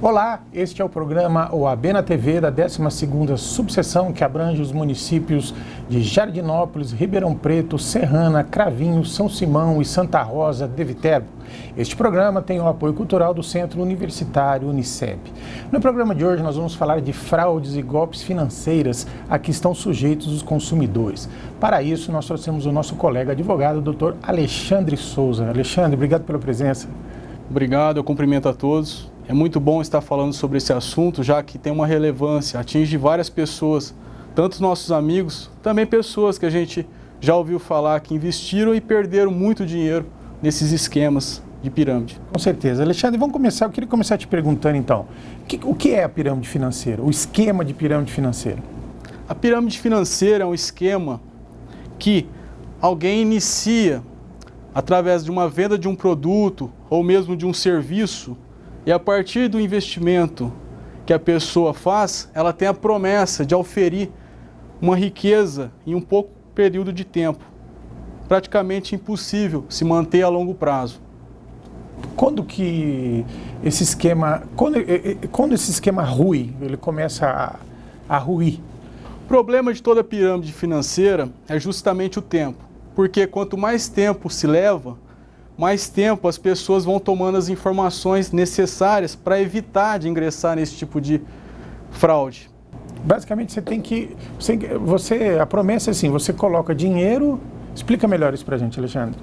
Olá, este é o programa OAB na TV da 12ª subseção que abrange os municípios de Jardinópolis, Ribeirão Preto, Serrana, Cravinho, São Simão e Santa Rosa de Viterbo. Este programa tem o apoio cultural do Centro Universitário Unicep. No programa de hoje nós vamos falar de fraudes e golpes financeiras a que estão sujeitos os consumidores. Para isso nós trouxemos o nosso colega advogado, Dr. Alexandre Souza. Alexandre, obrigado pela presença. Obrigado, eu cumprimento a todos. É muito bom estar falando sobre esse assunto, já que tem uma relevância, atinge várias pessoas, tanto nossos amigos, também pessoas que a gente já ouviu falar que investiram e perderam muito dinheiro nesses esquemas de pirâmide. Com certeza. Alexandre, vamos começar. Eu queria começar te perguntando então, o que é a pirâmide financeira, o esquema de pirâmide financeira? A pirâmide financeira é um esquema que alguém inicia através de uma venda de um produto ou mesmo de um serviço. E a partir do investimento que a pessoa faz, ela tem a promessa de oferir uma riqueza em um pouco período de tempo. Praticamente impossível se manter a longo prazo. Quando que esse esquema, quando esse esquema rui, ele começa a ruir? O problema de toda pirâmide financeira é justamente o tempo. Porque quanto mais tempo se leva, mais tempo as pessoas vão tomando as informações necessárias para evitar de ingressar nesse tipo de fraude. Basicamente a promessa é assim, você coloca dinheiro, explica melhor isso para a gente, Alexandre.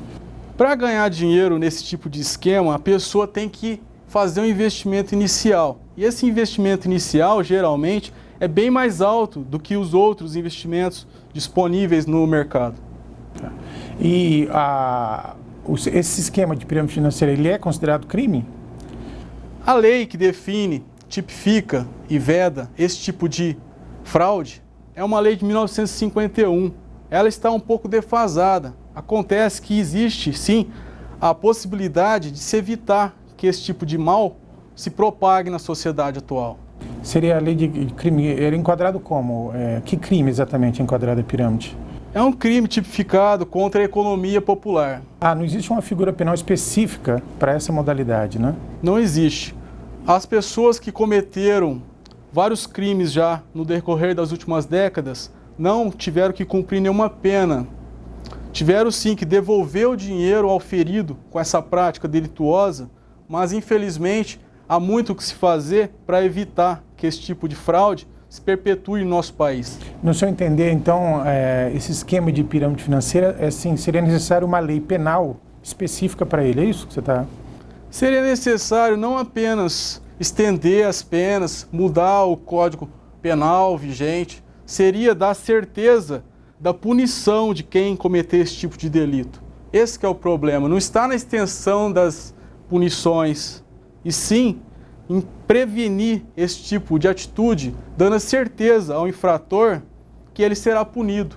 Para ganhar dinheiro nesse tipo de esquema, a pessoa tem que fazer um investimento inicial. E esse investimento inicial, geralmente, é bem mais alto do que os outros investimentos disponíveis no mercado. E esse esquema de pirâmide financeira, ele é considerado crime? A lei que define, tipifica e veda esse tipo de fraude é uma lei de 1951. Ela está um pouco defasada. Acontece que existe, sim, a possibilidade de se evitar que esse tipo de mal se propague na sociedade atual. Seria a lei de crime, era enquadrado como? Que crime exatamente é enquadrado a pirâmide? É um crime tipificado contra a economia popular. Não existe uma figura penal específica para essa modalidade, né? Não existe. As pessoas que cometeram vários crimes já no decorrer das últimas décadas não tiveram que cumprir nenhuma pena. Tiveram sim que devolver o dinheiro ao ferido com essa prática delituosa, mas infelizmente há muito o que se fazer para evitar que esse tipo de fraude se perpetue no nosso país. No seu entender, então, esse esquema de pirâmide financeira, seria necessário uma lei penal específica para ele, é isso que você está... Seria necessário não apenas estender as penas, mudar o Código Penal vigente, seria dar certeza da punição de quem cometer esse tipo de delito. Esse que é o problema, não está na extensão das punições, e sim em prevenir esse tipo de atitude, dando a certeza ao infrator que ele será punido.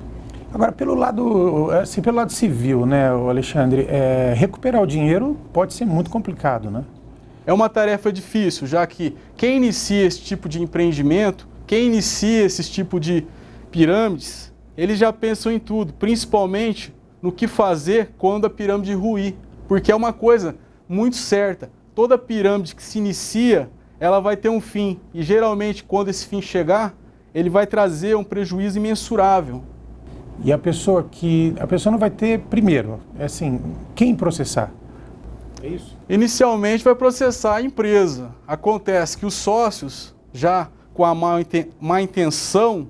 Agora, pelo lado civil, né, Alexandre, recuperar o dinheiro pode ser muito complicado, né? É uma tarefa difícil, já que quem inicia esse tipo de empreendimento, quem inicia esse tipo de pirâmides, eles já pensam em tudo, principalmente no que fazer quando a pirâmide ruir, porque é uma coisa muito certa. Toda pirâmide que se inicia, ela vai ter um fim. E geralmente, quando esse fim chegar, ele vai trazer um prejuízo imensurável. E a pessoa não vai ter, primeiro, quem processar? É isso? Inicialmente vai processar a empresa. Acontece que os sócios, já com a má intenção,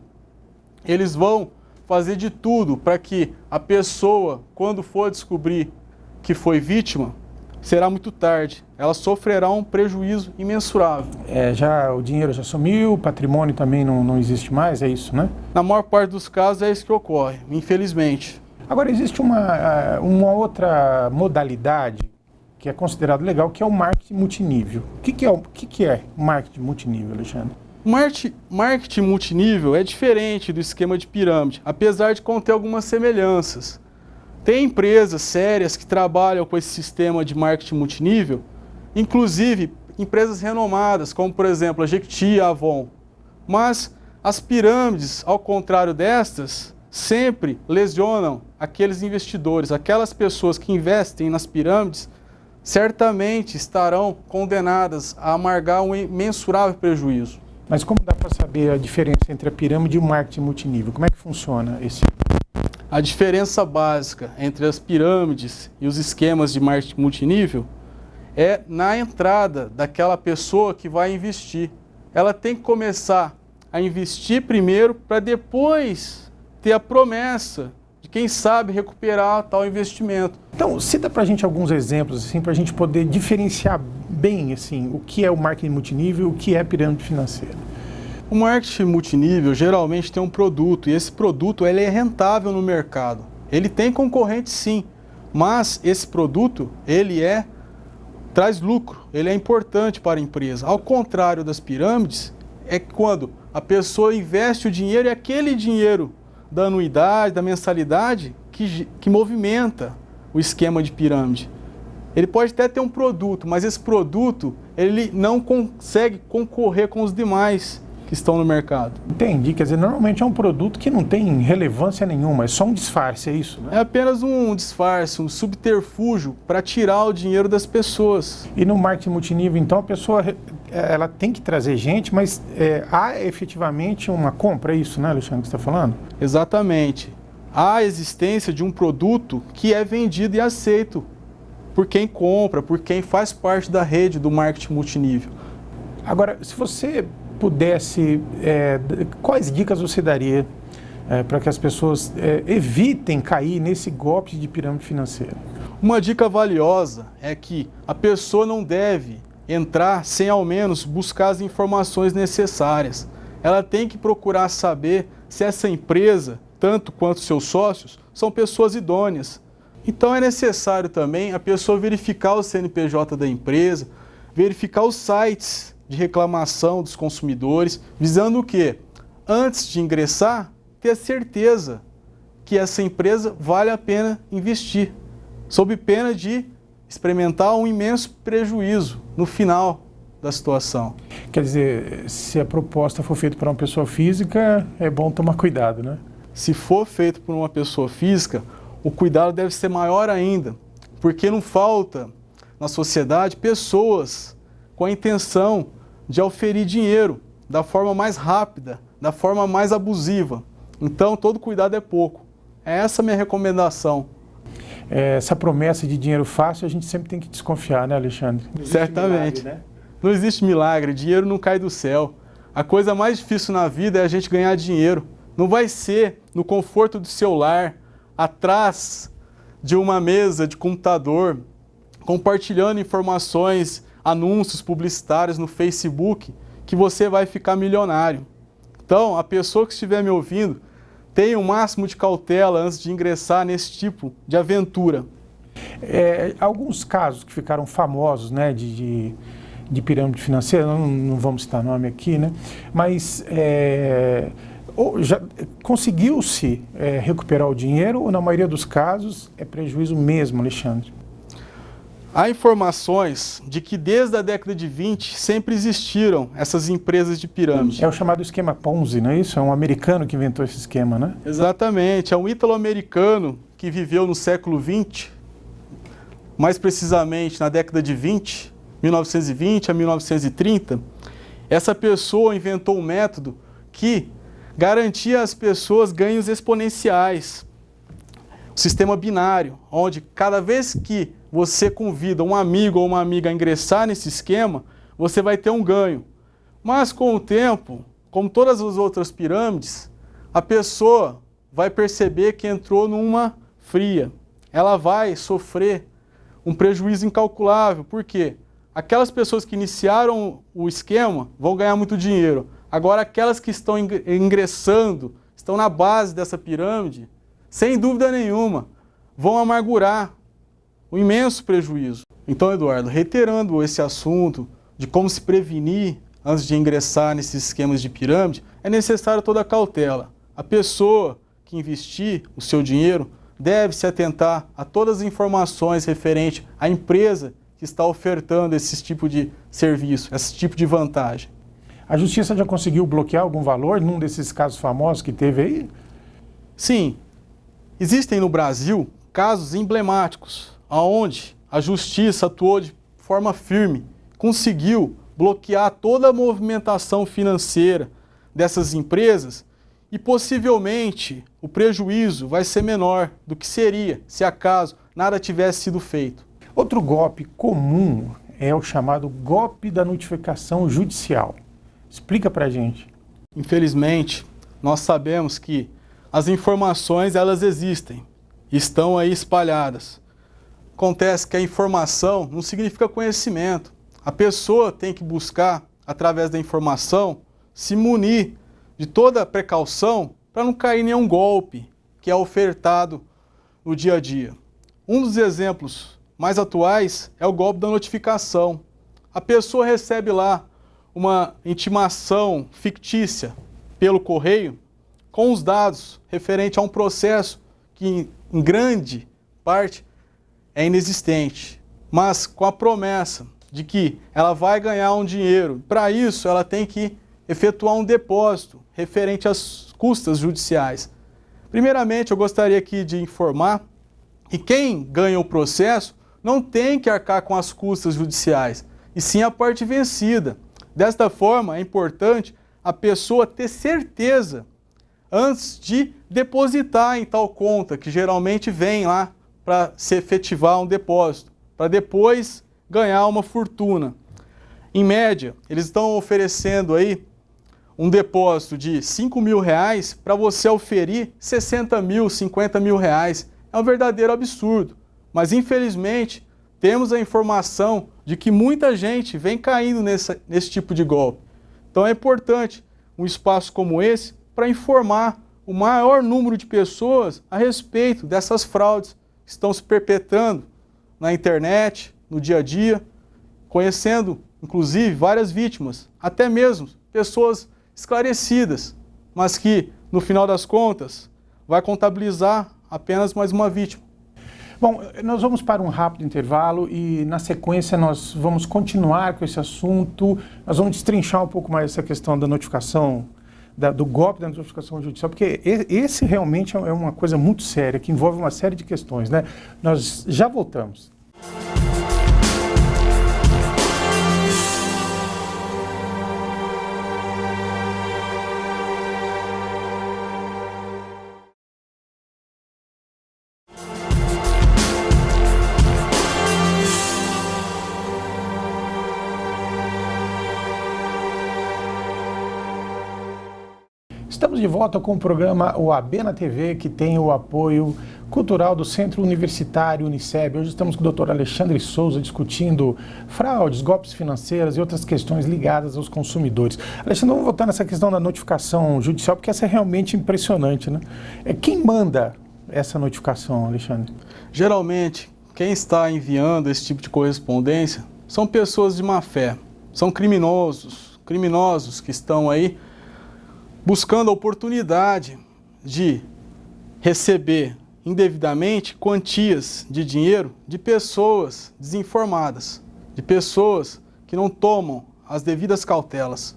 eles vão fazer de tudo para que a pessoa, quando for descobrir que foi vítima, será muito tarde. Ela sofrerá um prejuízo imensurável. O dinheiro já sumiu, o patrimônio também não existe mais, é isso, né? Na maior parte dos casos é isso que ocorre, infelizmente. Agora, existe uma outra modalidade que é considerado legal, que é o marketing multinível. O que é marketing multinível, Alexandre? O marketing multinível é diferente do esquema de pirâmide, apesar de conter algumas semelhanças. Tem empresas sérias que trabalham com esse sistema de marketing multinível, inclusive empresas renomadas, como por exemplo a Jequiti e a Avon. Mas as pirâmides, ao contrário destas, sempre lesionam aqueles investidores, aquelas pessoas que investem nas pirâmides, certamente estarão condenadas a amargar um imensurável prejuízo. Mas como dá para saber a diferença entre a pirâmide e o marketing multinível? Como é que funciona esse? A diferença básica entre as pirâmides e os esquemas de marketing multinível é na entrada daquela pessoa que vai investir. Ela tem que começar a investir primeiro para depois ter a promessa de quem sabe recuperar tal investimento. Então, cita para a gente alguns exemplos, assim, para a gente poder diferenciar bem assim, o que é o marketing multinível e o que é a pirâmide financeira. O marketing multinível geralmente tem um produto e esse produto ele é rentável no mercado. Ele tem concorrente sim, mas esse produto traz lucro, ele é importante para a empresa. Ao contrário das pirâmides, é quando a pessoa investe o dinheiro e aquele dinheiro da anuidade, da mensalidade, que movimenta o esquema de pirâmide. Ele pode até ter um produto, mas esse produto ele não consegue concorrer com os demais que estão no mercado. Entendi, quer dizer, normalmente é um produto que não tem relevância nenhuma, é só um disfarce, é isso? Né? É apenas um disfarce, um subterfúgio para tirar o dinheiro das pessoas. E no marketing multinível, então, a pessoa ela tem que trazer gente, mas há efetivamente uma compra, é isso, né, Alexandre, que você está falando? Exatamente. Há a existência de um produto que é vendido e aceito por quem compra, por quem faz parte da rede do marketing multinível. Agora, se você pudesse, quais dicas você daria para que as pessoas evitem cair nesse golpe de pirâmide financeira? Uma dica valiosa é que a pessoa não deve entrar sem ao menos buscar as informações necessárias. Ela tem que procurar saber se essa empresa, tanto quanto seus sócios, são pessoas idôneas. Então é necessário também a pessoa verificar o CNPJ da empresa, verificar os sites de reclamação dos consumidores, visando o quê? Antes de ingressar, ter certeza que essa empresa vale a pena investir, sob pena de experimentar um imenso prejuízo no final da situação. Quer dizer, se a proposta for feita para uma pessoa física, é bom tomar cuidado, né? Se for feito por uma pessoa física, o cuidado deve ser maior ainda, porque não falta na sociedade pessoas com a intenção de oferir dinheiro da forma mais rápida, da forma mais abusiva. Então, todo cuidado é pouco. É essa a minha recomendação. Essa promessa de dinheiro fácil, a gente sempre tem que desconfiar, né, Alexandre? Certamente. Milagre, né? Não existe milagre, dinheiro não cai do céu. A coisa mais difícil na vida é a gente ganhar dinheiro. Não vai ser no conforto do seu lar, atrás de uma mesa de computador, compartilhando informações, anúncios publicitários no Facebook, que você vai ficar milionário. Então, a pessoa que estiver me ouvindo, tenha o máximo de cautela antes de ingressar nesse tipo de aventura. Alguns casos que ficaram famosos, né, de pirâmide financeira, não vamos citar nome aqui, né, mas já conseguiu-se recuperar o dinheiro ou, na maioria dos casos, é prejuízo mesmo, Alexandre? Há informações de que desde a década de 20 sempre existiram essas empresas de pirâmide. É o chamado esquema Ponzi, não é isso? É um americano que inventou esse esquema, né? Exatamente, é um ítalo-americano que viveu no século 20, mais precisamente na década de 20, 1920 a 1930. Essa pessoa inventou um método que garantia às pessoas ganhos exponenciais. O sistema binário, onde cada vez que você convida um amigo ou uma amiga a ingressar nesse esquema, você vai ter um ganho. Mas com o tempo, como todas as outras pirâmides, a pessoa vai perceber que entrou numa fria. Ela vai sofrer um prejuízo incalculável. Por quê? Aquelas pessoas que iniciaram o esquema vão ganhar muito dinheiro. Agora, aquelas que estão ingressando, estão na base dessa pirâmide, sem dúvida nenhuma, vão amargurar um imenso prejuízo. Então, Eduardo, reiterando esse assunto de como se prevenir antes de ingressar nesses esquemas de pirâmide, é necessário toda a cautela. A pessoa que investir o seu dinheiro deve se atentar a todas as informações referentes à empresa que está ofertando esse tipo de serviço, esse tipo de vantagem. A Justiça já conseguiu bloquear algum valor num desses casos famosos que teve aí? Sim. Existem no Brasil casos emblemáticos, onde a justiça atuou de forma firme, conseguiu bloquear toda a movimentação financeira dessas empresas e possivelmente o prejuízo vai ser menor do que seria se acaso nada tivesse sido feito. Outro golpe comum é o chamado golpe da notificação judicial. Explica pra gente. Infelizmente, nós sabemos que as informações elas existem, estão aí espalhadas. Acontece que a informação não significa conhecimento. A pessoa tem que buscar, através da informação, se munir de toda a precaução para não cair em nenhum golpe que é ofertado no dia a dia. Um dos exemplos mais atuais é o golpe da notificação. A pessoa recebe lá uma intimação fictícia pelo correio com os dados referente a um processo que, em grande parte, é inexistente, mas com a promessa de que ela vai ganhar um dinheiro. Para isso, ela tem que efetuar um depósito referente às custas judiciais. Primeiramente, eu gostaria aqui de informar que quem ganha o processo não tem que arcar com as custas judiciais, e sim a parte vencida. Desta forma, é importante a pessoa ter certeza antes de depositar em tal conta, que geralmente vem lá para se efetivar um depósito, para depois ganhar uma fortuna. Em média, eles estão oferecendo aí um depósito de R$5.000 para você oferir 60 mil, 50 mil reais. É um verdadeiro absurdo. Mas, infelizmente, temos a informação de que muita gente vem caindo nesse tipo de golpe. Então é importante um espaço como esse para informar o maior número de pessoas a respeito dessas fraudes que estão se perpetrando na internet, no dia a dia, conhecendo, inclusive, várias vítimas, até mesmo pessoas esclarecidas, mas que, no final das contas, vai contabilizar apenas mais uma vítima. Bom, nós vamos para um rápido intervalo e, na sequência, nós vamos continuar com esse assunto. Nós vamos destrinchar um pouco mais essa questão da notificação, do golpe da notificação judicial, porque esse realmente é uma coisa muito séria, que envolve uma série de questões, né? Nós já voltamos. Estamos de volta com o programa OAB na TV, que tem o apoio cultural do Centro Universitário Uniceb. Hoje estamos com o Dr. Alexandre Souza discutindo fraudes, golpes financeiros e outras questões ligadas aos consumidores. Alexandre, vamos voltar nessa questão da notificação judicial, porque essa é realmente impressionante, né? Quem manda essa notificação, Alexandre? Geralmente, quem está enviando esse tipo de correspondência são pessoas de má fé, são criminosos que estão aí buscando a oportunidade de receber indevidamente quantias de dinheiro de pessoas desinformadas, de pessoas que não tomam as devidas cautelas.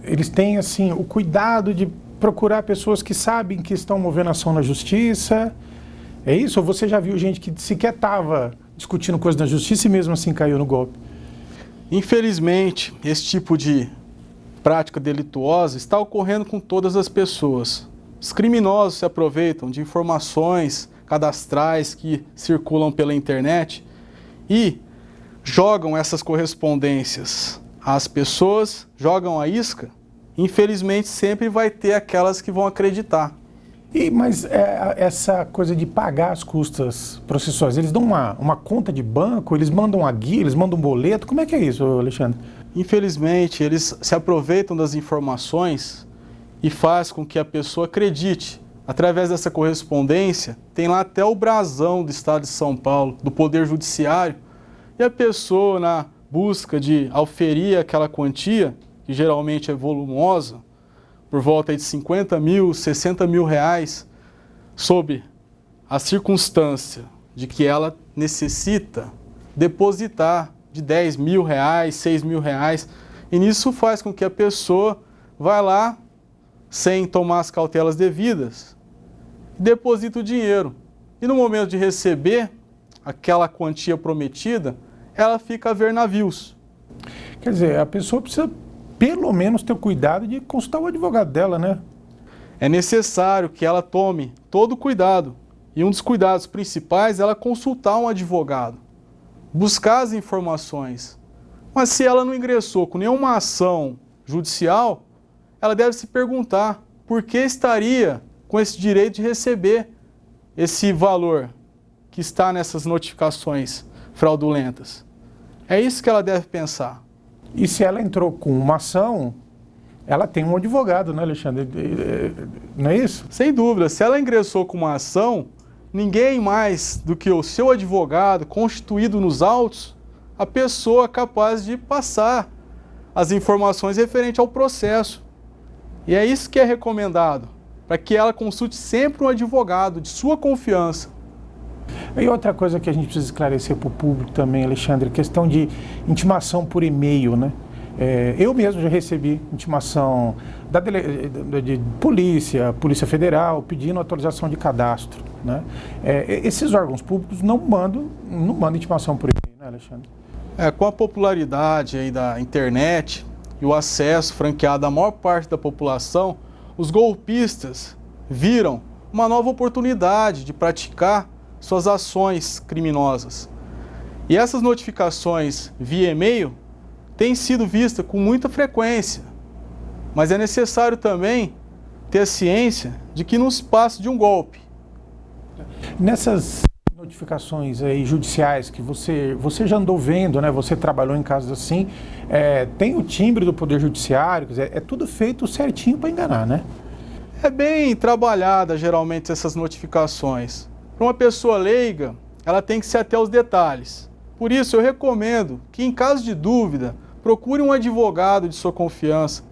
Eles têm, assim, o cuidado de procurar pessoas que sabem que estão movendo ação na justiça. É isso? Ou você já viu gente que sequer estava discutindo coisa na justiça e mesmo assim caiu no golpe? Infelizmente, esse tipo de prática delituosa está ocorrendo com todas as pessoas. Os criminosos se aproveitam de informações cadastrais que circulam pela internet e jogam essas correspondências às pessoas, jogam a isca. Infelizmente, sempre vai ter aquelas que vão acreditar. Mas essa coisa de pagar as custas processuais, eles dão uma conta de banco, eles mandam a guia, eles mandam um boleto, como é que é isso, Alexandre? Infelizmente, eles se aproveitam das informações e faz com que a pessoa acredite. Através dessa correspondência, tem lá até o brasão do Estado de São Paulo, do Poder Judiciário, e a pessoa, na busca de auferir aquela quantia, que geralmente é volumosa, por volta de 50 mil, 60 mil reais, sob a circunstância de que ela necessita depositar de 10 mil reais, 6 mil reais, e nisso faz com que a pessoa vá lá, sem tomar as cautelas devidas, deposita o dinheiro. E no momento de receber, aquela quantia prometida, ela fica a ver navios. Quer dizer, a pessoa precisa pelo menos ter o cuidado de consultar o advogado dela, né? É necessário que ela tome todo o cuidado. E um dos cuidados principais é ela consultar um advogado, buscar as informações. Mas se ela não ingressou com nenhuma ação judicial, ela deve se perguntar por que estaria com esse direito de receber esse valor que está nessas notificações fraudulentas. É isso que ela deve pensar. E se ela entrou com uma ação, ela tem um advogado, né, Alexandre? Não é isso? Sem dúvida, se ela ingressou com uma ação, ninguém mais do que o seu advogado, constituído nos autos, a pessoa capaz de passar as informações referentes ao processo. E é isso que é recomendado, para que ela consulte sempre um advogado de sua confiança. E outra coisa que a gente precisa esclarecer para o público também, Alexandre, questão de intimação por e-mail, né? Eu mesmo já recebi intimação de Polícia Federal, pedindo autorização de cadastro, né? Esses órgãos públicos não mandam intimação por e-mail, né, Alexandre? Com a popularidade aí da internet e o acesso franqueado à maior parte da população, os golpistas viram uma nova oportunidade de praticar suas ações criminosas. E essas notificações via e-mail têm sido vistas com muita frequência, mas é necessário também ter a ciência de que não se passa de um golpe. Nessas notificações aí judiciais que você já andou vendo, né? Você trabalhou em casos assim, tem o timbre do Poder Judiciário, quer dizer, é tudo feito certinho para enganar, né? É bem trabalhada geralmente essas notificações. Para uma pessoa leiga, ela tem que se ater aos detalhes. Por isso, eu recomendo que, em caso de dúvida, procure um advogado de sua confiança,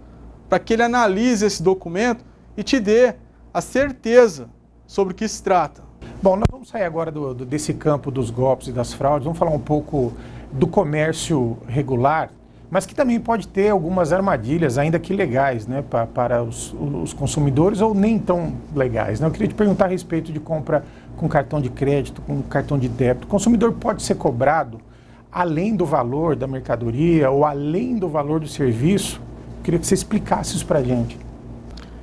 para que ele analise esse documento e te dê a certeza sobre o que se trata. Bom, nós vamos sair agora desse campo dos golpes e das fraudes, vamos falar um pouco do comércio regular, mas que também pode ter algumas armadilhas, ainda que legais, né, para os consumidores ou nem tão legais, né? Eu queria te perguntar a respeito de compra com cartão de crédito, com cartão de débito. O consumidor pode ser cobrado além do valor da mercadoria ou além do valor do serviço? Eu queria que você explicasse isso para a gente.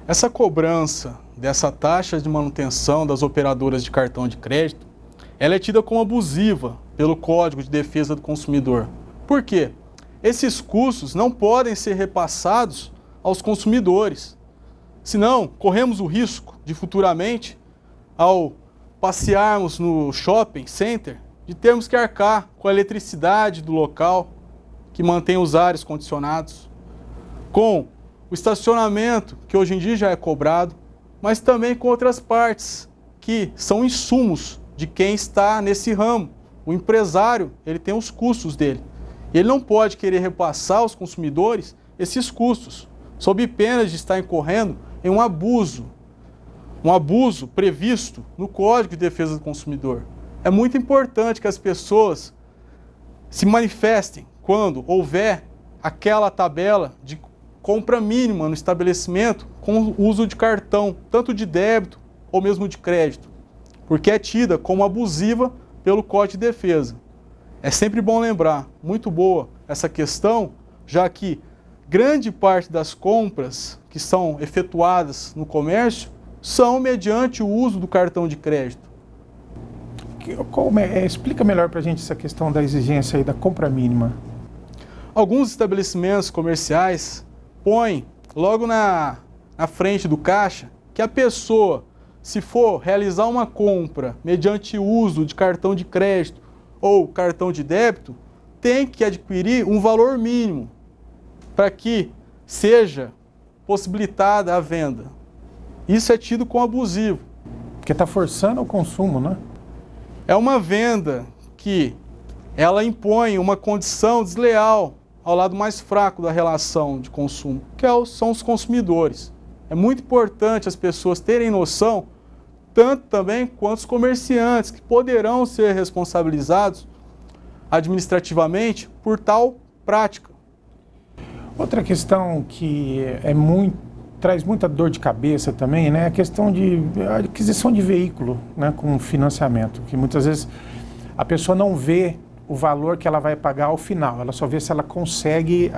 Essa cobrança dessa taxa de manutenção das operadoras de cartão de crédito, ela é tida como abusiva pelo Código de Defesa do Consumidor. Por quê? Esses custos não podem ser repassados aos consumidores. Senão, corremos o risco de futuramente, ao passearmos no shopping center, de termos que arcar com a eletricidade do local que mantém os ares condicionados, com o estacionamento, que hoje em dia já é cobrado, mas também com outras partes que são insumos de quem está nesse ramo. O empresário, ele tem os custos dele. Ele não pode querer repassar aos consumidores esses custos, sob pena de estar incorrendo em um abuso previsto no Código de Defesa do Consumidor. É muito importante que as pessoas se manifestem quando houver aquela tabela de compra mínima no estabelecimento com o uso de cartão, tanto de débito ou mesmo de crédito, porque é tida como abusiva pelo Código de Defesa. É sempre bom lembrar, muito boa essa questão, já que grande parte das compras que são efetuadas no comércio são mediante o uso do cartão de crédito. Explica melhor para a gente essa questão da exigência aí da compra mínima. Alguns estabelecimentos comerciais põem logo na frente do caixa que a pessoa, se for realizar uma compra mediante o uso de cartão de crédito ou cartão de débito, tem que adquirir um valor mínimo para que seja possibilitada a venda. Isso é tido como abusivo. Porque está forçando o consumo, né? É uma venda que ela impõe uma condição desleal ao lado mais fraco da relação de consumo, que são os consumidores. É muito importante as pessoas terem noção, tanto também quanto os comerciantes, que poderão ser responsabilizados administrativamente por tal prática. Outra questão que traz muita dor de cabeça também, né, é a questão de aquisição de veículo, né, com financiamento, que muitas vezes a pessoa não vê o valor que ela vai pagar ao final, ela só vê se ela consegue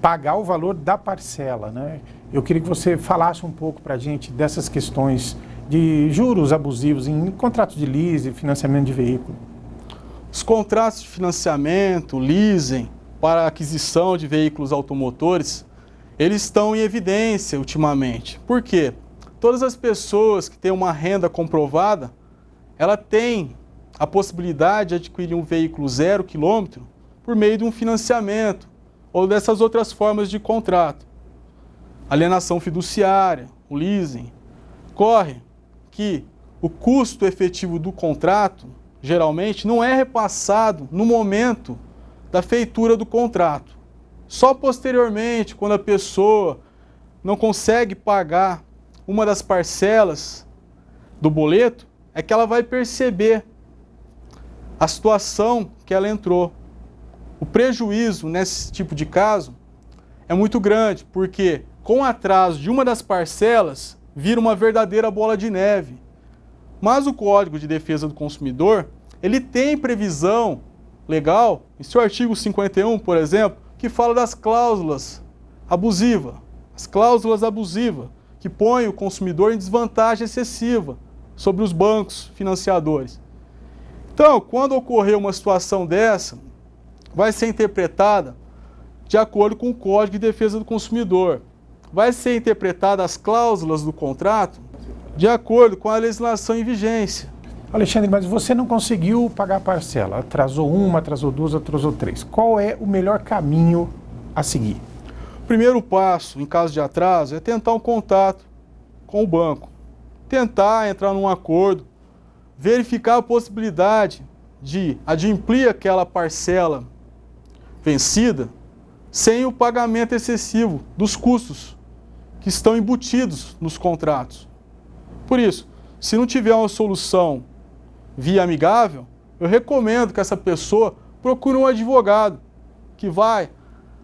pagar o valor da parcela, né? Eu queria que você falasse um pouco para a gente dessas questões de juros abusivos em contratos de leasing, financiamento de veículo. Os contratos de financiamento, leasing, para aquisição de veículos automotores, eles estão em evidência ultimamente. Por quê? Todas as pessoas que têm uma renda comprovada, ela tem a possibilidade de adquirir um veículo 0 quilômetro por meio de um financiamento ou dessas outras formas de contrato. Alienação fiduciária, o leasing. Ocorre que o custo efetivo do contrato, geralmente, não é repassado no momento da feitura do contrato. Só posteriormente, quando a pessoa não consegue pagar uma das parcelas do boleto, é que ela vai perceber a situação que ela entrou. O prejuízo nesse tipo de caso é muito grande, porque com o atraso de uma das parcelas, vira uma verdadeira bola de neve. Mas o Código de Defesa do Consumidor, ele tem previsão legal, em seu artigo 51, por exemplo, que fala das cláusulas abusivas. As cláusulas abusivas, que põem o consumidor em desvantagem excessiva sobre os bancos financiadores. Então, quando ocorrer uma situação dessa, vai ser interpretada de acordo com o Código de Defesa do Consumidor. Vai ser interpretada as cláusulas do contrato de acordo com a legislação em vigência. Alexandre, mas você não conseguiu pagar a parcela, atrasou uma, atrasou duas, atrasou três. Qual é o melhor caminho a seguir? O primeiro passo, em caso de atraso, é tentar um contato com o banco. Tentar entrar num acordo, verificar a possibilidade de adimplir aquela parcela vencida sem o pagamento excessivo dos custos que estão embutidos nos contratos. Por isso, se não tiver uma solução via amigável, eu recomendo que essa pessoa procure um advogado que vai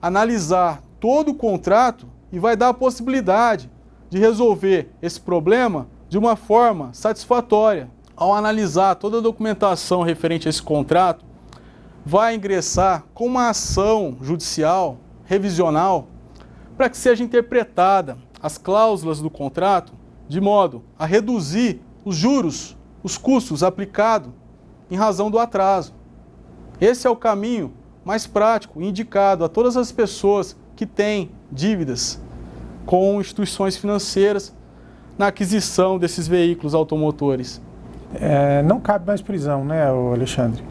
analisar todo o contrato e vai dar a possibilidade de resolver esse problema de uma forma satisfatória. Ao analisar toda a documentação referente a esse contrato, vai ingressar com uma ação judicial, revisional, para que seja interpretada as cláusulas do contrato de modo a reduzir os juros, os custos aplicados em razão do atraso. Esse é o caminho mais prático e indicado a todas as pessoas que têm dívidas com instituições financeiras na aquisição desses veículos automotores. Não cabe mais prisão, né, Alexandre?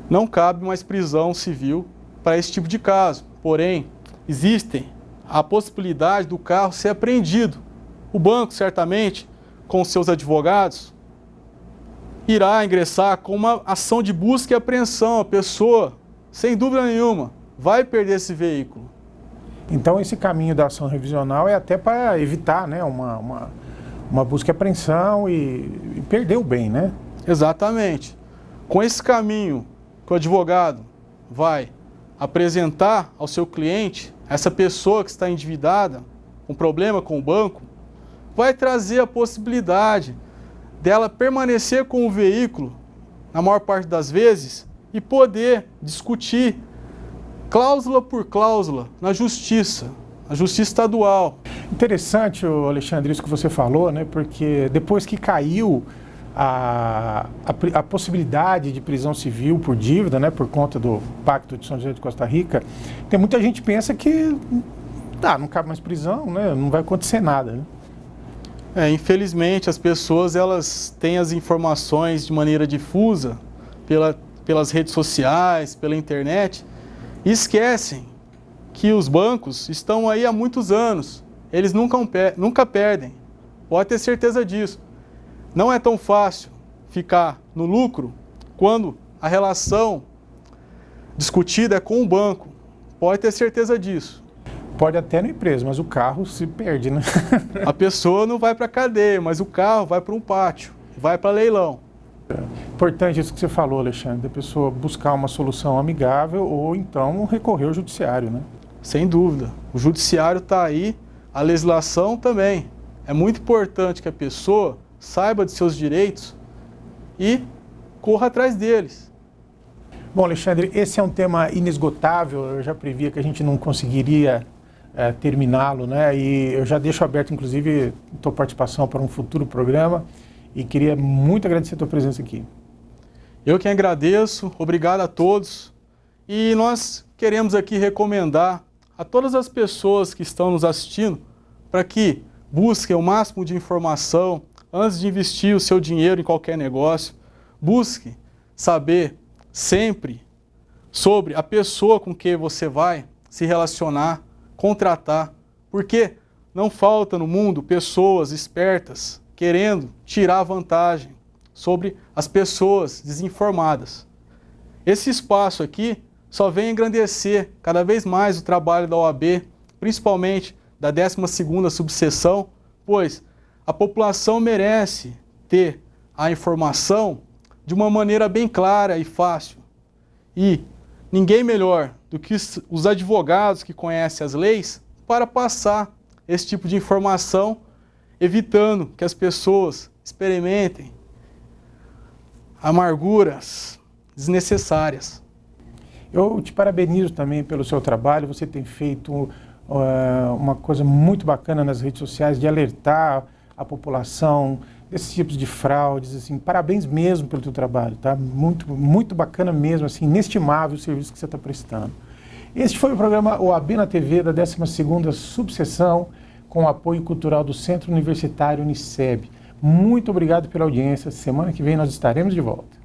Não cabe mais prisão civil para esse tipo de caso. Porém, existe a possibilidade do carro ser apreendido. O banco, certamente, com seus advogados, irá ingressar com uma ação de busca e apreensão. A pessoa, sem dúvida nenhuma, vai perder esse veículo. Então, esse caminho da ação revisional é até para evitar, né, uma busca e apreensão e perder o bem, né? Exatamente. Com esse caminho que o advogado vai apresentar ao seu cliente, essa pessoa que está endividada, um problema com o banco, vai trazer a possibilidade dela permanecer com o veículo, na maior parte das vezes, e poder discutir cláusula por cláusula na justiça estadual. Interessante, Alexandre, isso que você falou, né? Porque depois que caiu a possibilidade de prisão civil por dívida, né? Por conta do Pacto de São José de Costa Rica, tem muita gente que pensa que não cabe mais prisão, né? Não vai acontecer nada, né? Infelizmente, as pessoas elas têm as informações de maneira difusa pelas redes sociais, pela internet, e esquecem que os bancos estão aí há muitos anos. Eles nunca perdem. Pode ter certeza disso. Não é tão fácil ficar no lucro quando a relação discutida é com o banco. Pode ter certeza disso. Pode até não ir preso, mas o carro se perde, né? A pessoa não vai para a cadeia, mas o carro vai para um pátio, vai para leilão. Importante isso que você falou, Alexandre, a pessoa buscar uma solução amigável ou então recorrer ao judiciário, né? Sem dúvida. O judiciário está aí, a legislação também. É muito importante que a pessoa saiba de seus direitos e corra atrás deles. Bom, Alexandre, esse é um tema inesgotável, eu já previa que a gente não conseguiria terminá-lo, né? E eu já deixo aberto, inclusive, a tua participação para um futuro programa e queria muito agradecer a tua presença aqui. Eu que agradeço, obrigado a todos. E nós queremos aqui recomendar a todas as pessoas que estão nos assistindo para que busquem o máximo de informação antes de investir o seu dinheiro em qualquer negócio. Busque saber sempre sobre a pessoa com quem você vai se relacionar, contratar, porque não falta no mundo pessoas espertas querendo tirar vantagem sobre as pessoas desinformadas. Esse espaço aqui só vem engrandecer cada vez mais o trabalho da OAB, principalmente da 12ª subseção, pois a população merece ter a informação de uma maneira bem clara e fácil. E ninguém melhor do que os advogados que conhecem as leis para passar esse tipo de informação, evitando que as pessoas experimentem amarguras desnecessárias. Eu te parabenizo também pelo seu trabalho, você tem feito uma coisa muito bacana nas redes sociais de alertar a população desses tipos de fraudes, assim, parabéns mesmo pelo teu trabalho, tá? Muito, muito bacana mesmo, assim, inestimável o serviço que você está prestando. Este foi o programa OAB na TV da 12ª subseção, com o apoio cultural do Centro Universitário Uniceb. Muito obrigado pela audiência, semana que vem nós estaremos de volta.